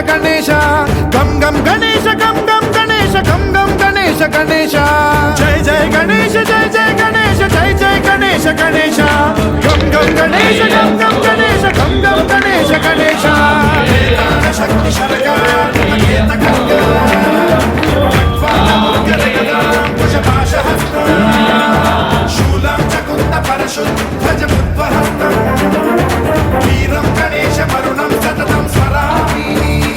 गणेश गम गम गणेश गम गम गणेश गम गम गणेश गणेश जय जय गणेश जय जय गणेश जय जय गणेश गणेश गम गम गणेश गम गम गणेश गम गम गणेश गणेश शक्ति शूलं चकुन्द परशुध्वज बुद्वहस्तं वीरं गणेश वरुणं सततं स्मरामि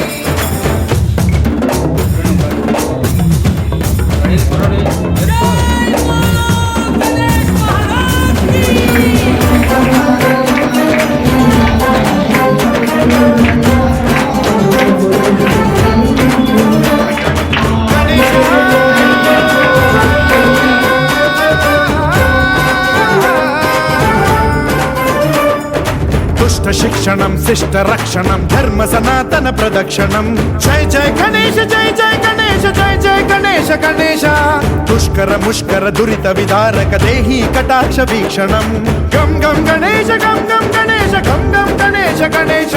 शिक्षणं शिष्ट रक्षणं धर्म सनातन प्रदक्षिणं जय जय गणेश जय जय गणेश जय जय गणेश गणेश दुष्कर मुष्कर दुरित विदारक देहि कटाक्ष वीक्षणं गम गम गणेश गम गम गणेश गम गम गणेश गणेश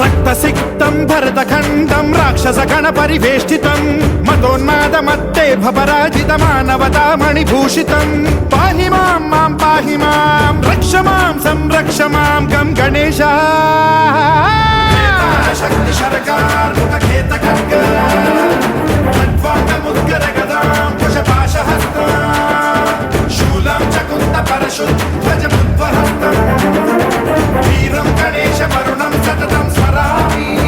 रक्त सिक्तं भरतखण्डं राक्षस गण परिवेष्टितं मदोन्माद मत्ते भपराजित मानवता मणिभूषितं पाहि मां मां पाहि मां रक्ष मां संरक्ष मां गम गणेश शक्ति शरकार मुखखेत खड्ग खड्वांग मुद्गर गदां कुशपाशहस्तं शूलं चकुन्द परशुध्वज बुद्वहस्तं वीरं गणेश वरुणं सततं स्मरामि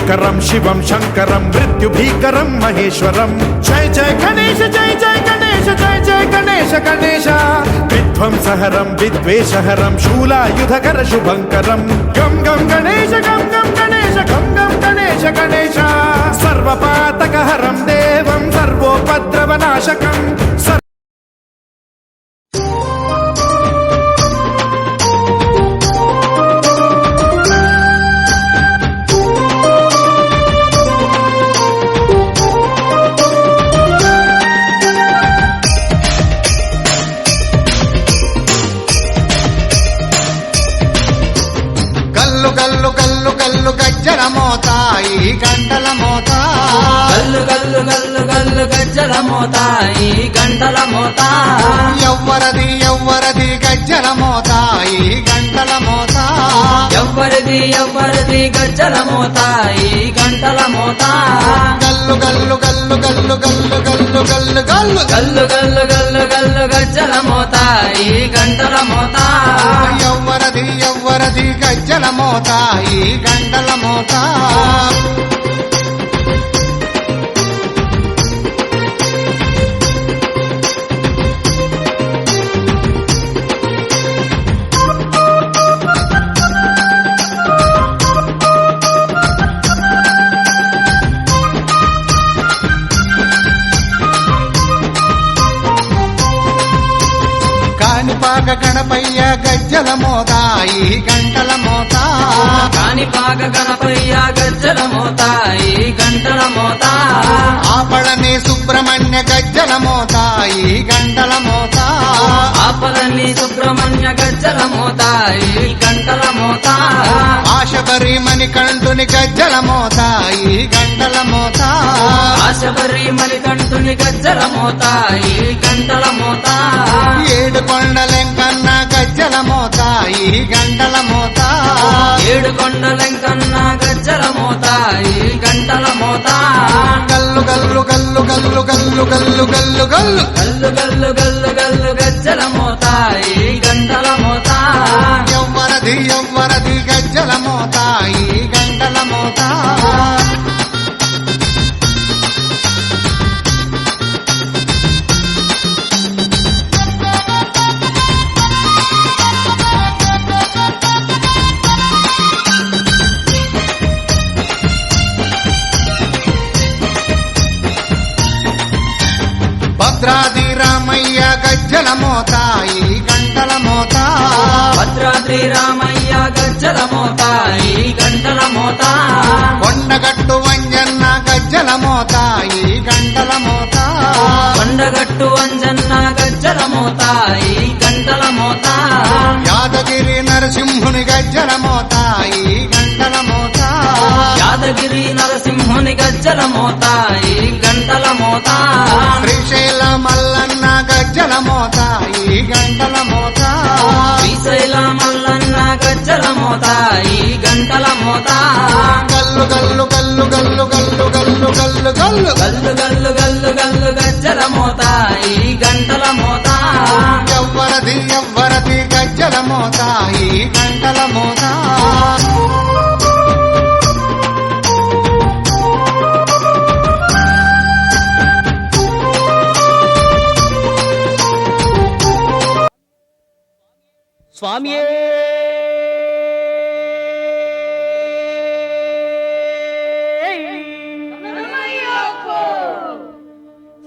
श्रीकरं शिवं शंकरं मृत्युभीकरं महेश्वरं जय जय गणेश जय जय गणेश जय जय गणेश गणेश विध्वंसहरं विद्वेषहरं शूलायुधकर शुभंकरं गम गम गणेश गम गम गणेश गम गम गणेश गणेश सर्वपातकहरं देवं सर्वोपद्रवनाशकं గంటల మోత గల్లు గల్లు గల్లు గల్లు గజ్జల మోత ఈ గంటల మోత ఎవ్వరది ఎవ్వరది గజ్జల మోత ఈ గంటల మోత ఎవ్వరది ఎవ్వరది గజ్జల మోత ఈ గంటల మోత గల్లు గల్లు గల్లు గల్లు గల్లు గల్లు గల్లు గల్లు గల్లు గల్లు గల్లు గల్లు గజ్జల మోత ఈ గంటల మోత ఎవ్వరది ఎవ్వరది గజ్జల మోత ఈ గంటల మోత కాణిపాక గణపయ్య గజ్జల మోత ఈ గంటల మోత కాణిపాక గణపయ్య గజ్జల మోత ఈ గంటల మోత ఆపళని సుబ్రహ్మణ్య గజ్జల మోత ఈ గంటల మోత ఆపళని సుబ్రహ్మణ్య గజ్జల మోత ఈ గంటల మోత ఆశబరి మణికంఠుని గజ్జల మోత ఈ గంటల మోత ఆశబరి మణికంఠుని గజ్జల మోత ఈ గంటల మోత ఏడు కొండలెంకన్న గజ్జల మోత ఈ గంటల మోత ఏడు కొండలెంకన్న గజ్జల మోత ఈ గంటల మోత గల్లు గల్లు గల్లు గల్లు గల్లు గల్లు గల్లు గల్లు గల్లు గల్లు గల్లు గల్లు గజ్జల మోత ఈ గంటల మోత ఎవ్వరది ఎవ్వరది గజ్జల మోత ఈ గంటల మోత భద్రాది రామయ్య గజ్జల మోత ఈ గంటల మోత భద్రాద్రి రామయ్య గజ్జల మోత ఈ గంటల మోత కొండగట్టు వంజన్న గజ్జల మోత ఈ గంటల మోత కొండగట్టు అంజన్న గజ్జల మోత ఈ గంటల మోత యాదగిరి నరసింహుని గజ్జల మోత ఈ గంటల మోత యాదగిరి నరసింహుని గజ్జల మోత ఈ గంటల మోత శ్రీశైల మల్లన్న గజ్జల మోత ఈ గంటల మోత శ్రీశైల మల్లన్న గజ్జల మోత ఈ గంటల మోత గల్లు గల్లు గల్లు గల్లు గల్లు గల్లు గల్లు గల్లు గల్లు గల్లు గల్లు గల్లు గజ్జల మోత ఈ గంటల మోత ఎవ్వరది ఎవ్వరది గజ్జల మోత ఈ గంటల మోత స్వామియే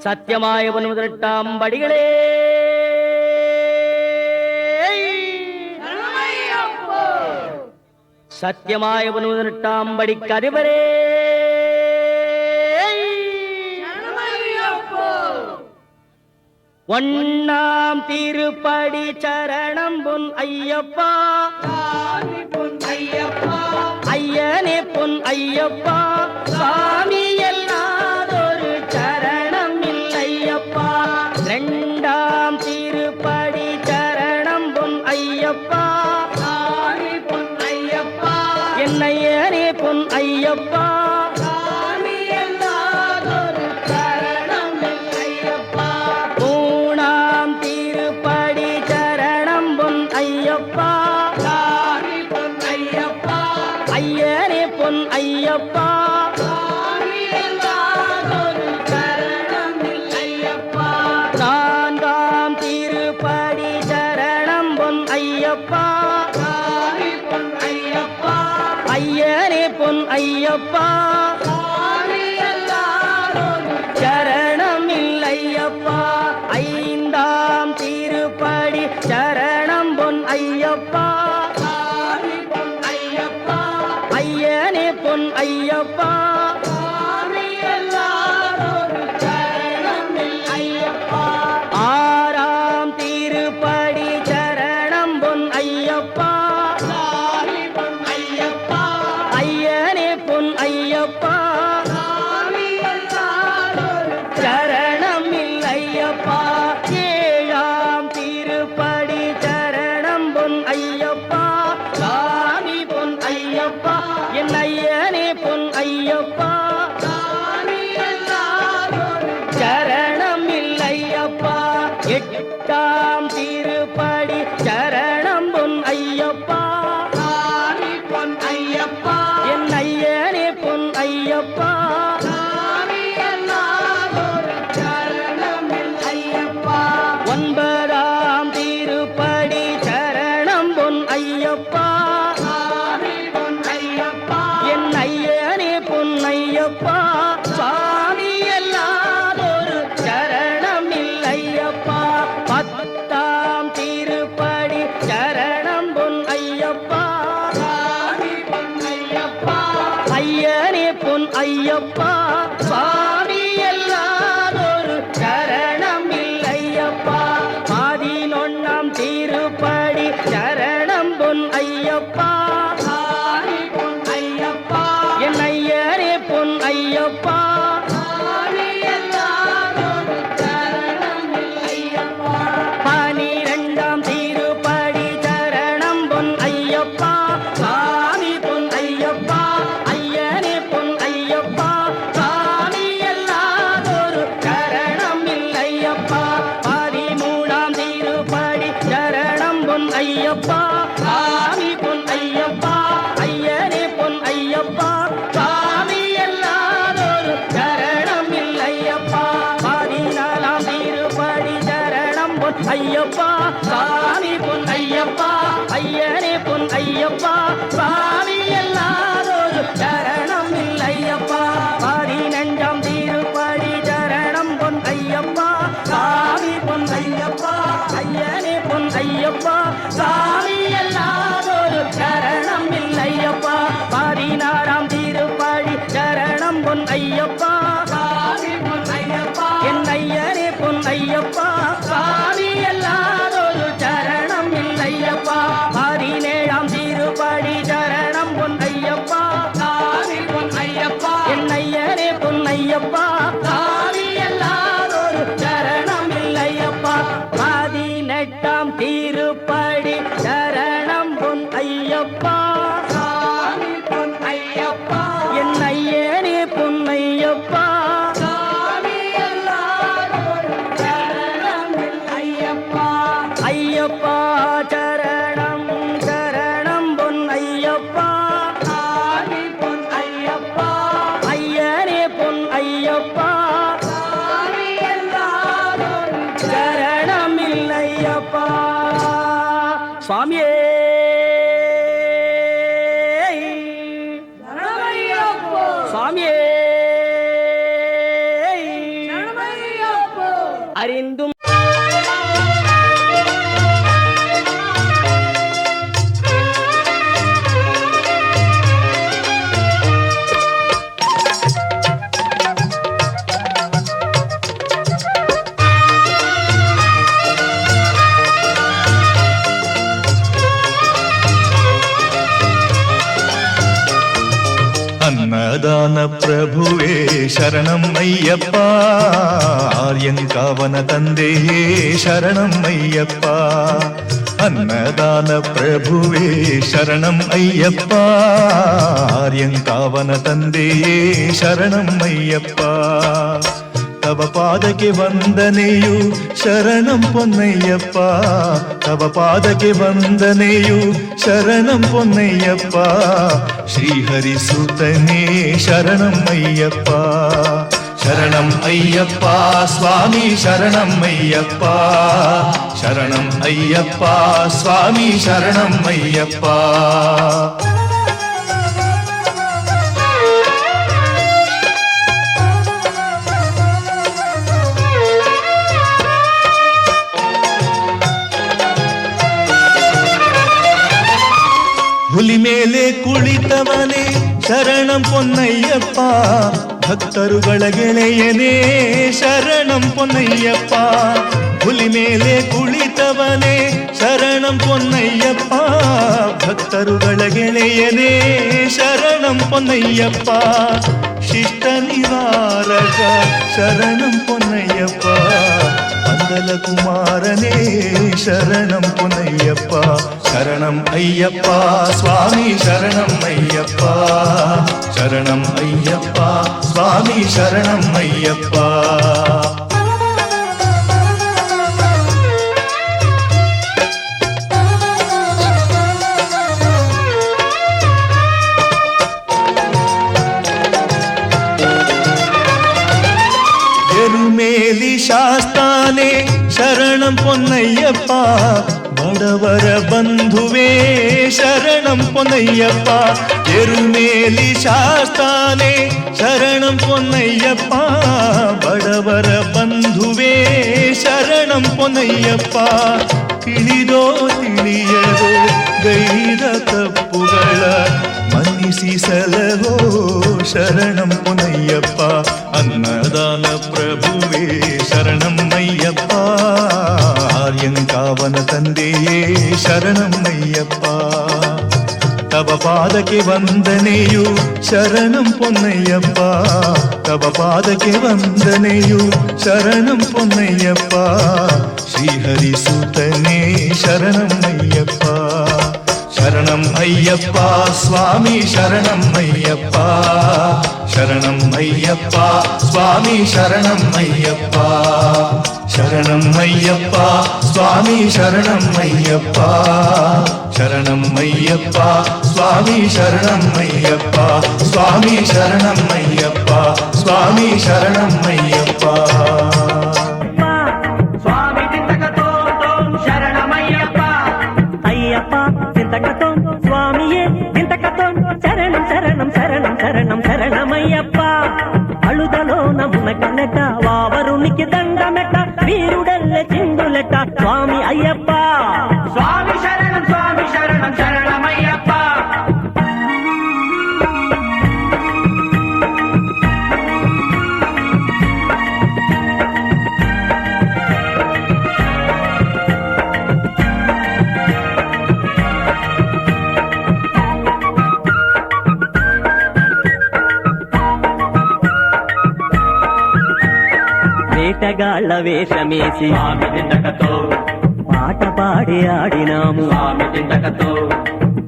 சத்தியமாயவன் முதலிட்டாம் படிகளே சத்தியமாயவன் முதலிட்டாம் படி கதிபரே ஒன்னாம் திருப்படி சரணம் பொன் ஐயப்பா ஐயனே பொன் ஐயப்பா சாமி எல்லாதொரு சரணம் இல்லையப்பா இரண்டாம் திருப்படி சரணம் பொன் ஐயப்பா பொன் ஐயப்பா என்னையனே பொன் ஐயப்பா ஐயப்பா நான்காம் திருப்படி சரணம் பொன் ஐயப்பா ஐயனே பொன் ஐயப்பா சரணம் இல்லையப்பா ஐந்தாம் திருப்படி சரணம் பொன் ஐயப்பா ஐயனே பொன் ஐயப்பா ஆறாம் திருப்படி சரணம் பொன் ஐயப்பா ஐயனே பொன் ஐயப்பா சரணம் இல்லையப்பா ஏழாம் திருப்படி சரணம் பொன் ஐயப்பா சாமி பொன் ஐயப்பா என் ஐயனே பொன் ஐயப்பா சரணம் இல்லையப்பா எட்டாம் திருப்படி சரணம் பொன் ஐயப்பா என் ஐயனே பொன் ஐயப்பா ஒன்பதாம் திருப்படி சரணம் பொன் ஐயப்பா என் ஐயனே பொன் ஐயப்பா சாமி எல்லாதொரு சரணம் இல்லையப்பா பத்தாம் திருப்படி சரணம் பொன் ஐயப்பா ஐயனே பொன் ஐயப்பா சாமி எல்லாதொரு சரணம் இல்லையப்பா பதினொன்னாம் திருப்படி சரணம் பொன் ஐயப்பா என் ஐயனே பொன் ஐயப்பா பனிரெண்டாம் திருப்படி சரணம் பொன் ஐயப்பா சாமி ஐயப்பா சாமி பொன் ஐயப்பா ஐயனே பொன் ஐயப்பா சாமி எல்லாதொரு சரணம் இல்லையப்பா 14ஆம் திருப்படி சரணம் பொன் ஐயப்பா சாமி பொன் ஐயப்பா ஐயனே பொன் ஐயப்பா சாமி எல்லாதொரு சரணம் இல்லையப்பா 15ஆம் திருப்படி சரணம் பொன் ஐயப்பா சாமி பொன் ஐயப்பா ஐயனே பொன் ஐயப்பா சாமி எல்லாதொரு சரணம் இல்லையப்பா 16ஆம் திருப்படி சரணம் பொன் ஐயப்பா சாமி பொன் ஐயப்பா என் ஐயனே பொன் ஐயப்பா சாமி எல்லாதொரு சரணம் இல்லையப்பா 17ஆம் திருப்படி சரணம் பொன் ஐயப்பா சாமி பொன் ஐயப்பா என் ஐயனே பொன் ஐயப்பா சாமி எல்லாதொரு சரணம் இல்லையப்பா 18ஆம் திருப்படி சரணம் பொன் ஐயப்பா சாமி பொன் ஐயப்பா என் ஐயனே பொன் ஐயப்பா சாமி எல்லாதொரு சரணம் இல்லையப்பா ஐயப்பா சரணம் சரணம் பொன் ஐயப்பா சாமி பொன் ஐயப்பா ஐயனே பொன் ஐயப்பா சாமி எல்லாதொரு சரணம் இல்லையப்பா சுவாமியே சுவாமியே அறிந்தும் అన్నదాన ప్రభువే శరణం అయ్యప్ప ఆర్యంకావన తందెయే శరణం అయ్యప్ప అన్నదాన ప్రభువే శరణం అయ్యప్ప ఆర్యంకావన తందెయే శరణం అయ్యప్ప తవ పాదకి వందನೆಯು శరణం పొన్నయ్యప్ప తవ పాదకి వందನೆಯು శరణం పొన్నయ్యప్ప శ్రీహరి సుతనే శరణం అయ్యప్ప శరణం అయ్యప్ప స్వామి శరణం అయ్యప్ప శరణం అయ్యప్ప స్వామి శరణం అయ్యప్ప ಹುಲಿ ಮೇಲೆ ಕುಳಿತವನೇ ಶರಣಂ ಪೊನ್ನಯ್ಯಪ್ಪ ಭಕ್ತರುಗಳ ಗೆಳೆಯನೇ ಶರಣಂ ಪೊನ್ನಯ್ಯಪ್ಪ ಹುಲಿ ಮೇಲೆ ಕುಳಿತವನೇ ಶರಣಂ ಪೊನ್ನಯ್ಯಪ್ಪ ಭಕ್ತರುಗಳ ಗೆಳೆಯನೇ ಶರಣಂ ಪೊನ್ನಯ್ಯಪ್ಪ ಶಿಷ್ಟ ನಿವಾರಕ ಶರಣಂ ಪೊನ್ನಯ್ಯಪ್ಪ ಮಂಗಲ ಕುಮಾರನೇ ಶರಣಂ ಪೊನ್ನಯ್ಯಪ್ಪ శరణం అయ్యప్ప స్వామి శరణం అయ్యప్ప శరణం అయ్యప్ప స్వామి శరణం అయ్యప్ప ఎరుమేలి శాస్తానే శరణం పొన్నయ్యప్ప ಬಡವರ ಬಂಧುವೇ ಶರಣಂ ಪೊನ್ನಯ್ಯಪ್ಪ ಎರುಮೇಲಿ ಶಾಸ್ತಾನೆ ಶರಣಂ ಪೊನ್ನಯ್ಯಪ್ಪ ಬಡವರ ಬಂಧುವೇ ಶರಣಂ ಪೊನ್ನಯ್ಯಪ್ಪ ತಿಳಿದೋ ತಿಳಿಯದೋ ಗೈದ ತಪ್ಪುಗಳ ಮನ್ನಿಸಿ ಸಲಹೋ ಶರಣಂ ಪೊನ್ನಯ್ಯಪ್ಪ ಅನ್ನದಾನ ಪ್ರಭುವೇ ಶರಣಂ ಅಯ್ಯಪ್ಪ ಆರ್ಯಂಕಾವನ ತಂದೆಯೇ ಶರಣಂ ಅಯ್ಯಪ್ಪ ತವ ಪಾದಕ್ಕೆ ವಂದನೆಯು ಶರಣಂ ಪೊನ್ನಯ್ಯಪ್ಪ ತವ ಪಾದಕ್ಕೆ ವಂದನೆಯು ಶರಣಂ ಪೊನ್ನಯ್ಯಪ್ಪ ಶ್ರೀಹರಿ ಸುತನೇ ಶರಣಂ ಅಯ್ಯಪ್ಪ ಶರಣಂ అయ్యప్ప స్వామి శరణం అయ్యప్ప శరణం అయ్యప్ప స్వామి శరణం అయ్యప్ప శరణం అయ్యప్ప స్వామి శరణం అయ్యప్ప శరణం అయ్యప్ప స్వామి శరణం అయ్యప్ప స్వామి శరణం అయ్యప్ప స్వామి శరణం అయ్యప్ప స్వామి చింతకతో శరణమయ్యప్ప అయ్యప్ప చింతకతో స్వామియే చింతకతో శరణం శరణం శరణం శరణం శరణమయ్యప్ప అழுదలో నమునకనెట వావరునికి దండమెట వీరుడల్లె చిందులెట స్వామి అయ్యప్ప స్వామి శరణం శరణమయ్యప్ప వేటగాళ్ళ వేషమేసి స్వామి చింతకతో పాట పాడి ఆడినాము స్వామి చింతకతో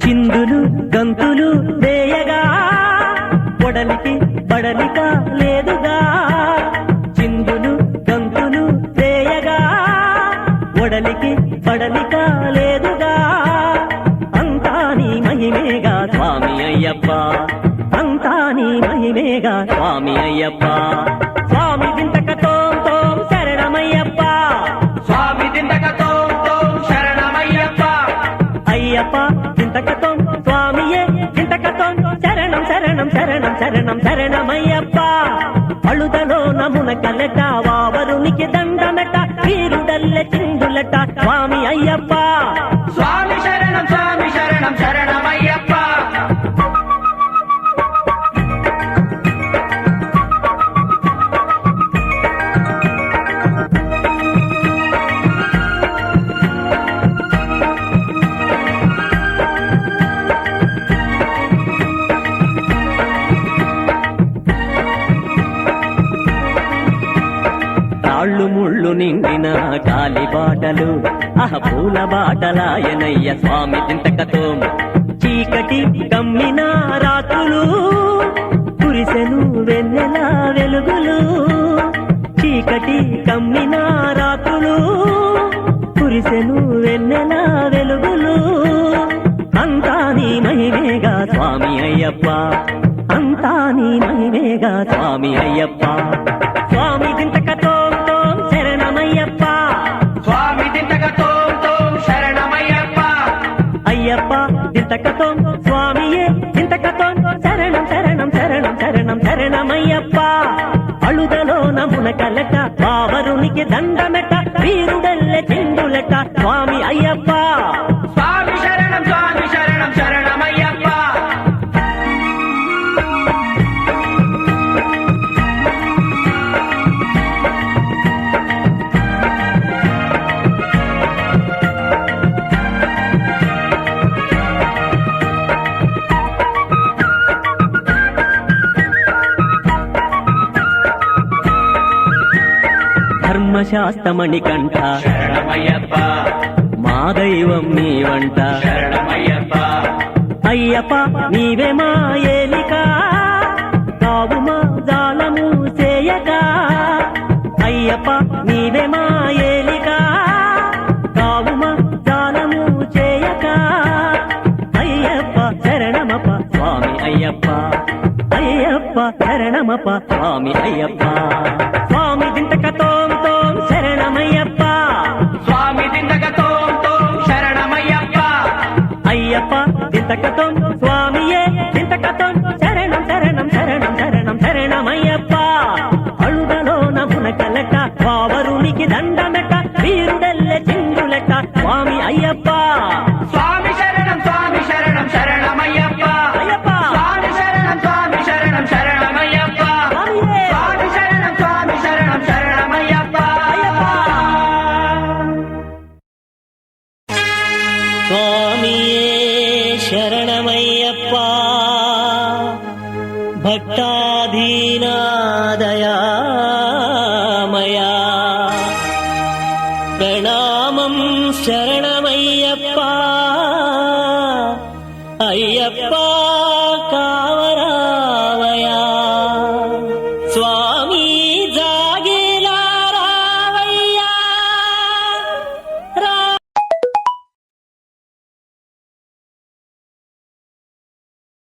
చిందులు గంతులు వేయగా పొడలికి బడలిక లేదుగా చిందులు గంతులు వేయగా పొడలికి బడలిక లేదుగా అంతా నీ మహిమేగా స్వామి అయ్యప్ప అంతా నీ మహిమేగా స్వామి అయ్యప్ప స్వామి చింతకతో శరణమయ్యప్ప స్వామి చింతకతో శరణమయ్యప్ప అయ్యప్ప చింతకతో స్వామియే చింతకతో శరణం శరణం శరణం శరణం శరణమయ్యప్ప అழுదలో నమునకలెట వావరునికి దండమెట వీరుడల్లె చిందులట స్వామి అయ్యప్ప స్వామి శరణం శరణమయ్యప్ప రాళ్ళు ముళ్ళు నిండిన కాలి బాటలు పూల బాటలాయనయ్య స్వామి చింతకతో చీకటి కమ్మిన రాత్రులు కురిసెను వెన్నెల వెలుగులు చీకటి కమ్మిన రాత్రులు కురిసెను వెన్నెల వెలుగులు అంతా నీ మహిమేగా స్వామి అయ్యప్ప అంతా నీ మహిమేగా స్వామి అయ్యప్ప స్వామి చింతకతో శరణమయ్యప్ప స్వామి చింతకతో శరణమయ్యప్ప అయ్యప్ప చింతకతో స్వామియే చింతకతో శరణం శరణం శరణం శరణం శరణమయ్యప్ప అழுదలో నమునకలెట వావరునికి దండమెట వీరుడల్లె చిందులెట స్వామి అయ్యప్ప స్వామి శరణం శరణమయ్యప్ప ధర్మశాస్త్రమణి కంఠ శరణమయ్యప్ప మా దైవం నీవంట శరణమయ్యప్ప అయ్యప్ప నీవే మా ఏలిక కావు మా జాలము చేయక అయ్యప్ప నీవే మా ఏలిక కావు మా జాలము చేయక అయ్యప్ప శరణమప్ప స్వామి అయ్యప్ప అయ్యప్ప శరణమప్ప స్వామి అయ్యప్ప స్వామి చింతకతో శరణమయ్యప్ప స్వామి చింతకతో శరణమయ్యప్ప అయ్యప్ప చింతకతో స్వామియే చింతకతో శరణం శరణం శరణం శరణం శరణమయ్యప్ప అழுదలో నమునకలెట వావరునికి దండమెట వీరుడల్లె చిందులెట స్వామి అయ్యప్ప స్వామి శరణం శరణమయ్యప్ప అయ్యప్ప స్వామి శరణం శరణమయ్యప్ప స్వామియే స్వామి శరణం శరణమయ్యప్ప స్వామియే శరణమయ్యప్ప భక్తాధీనా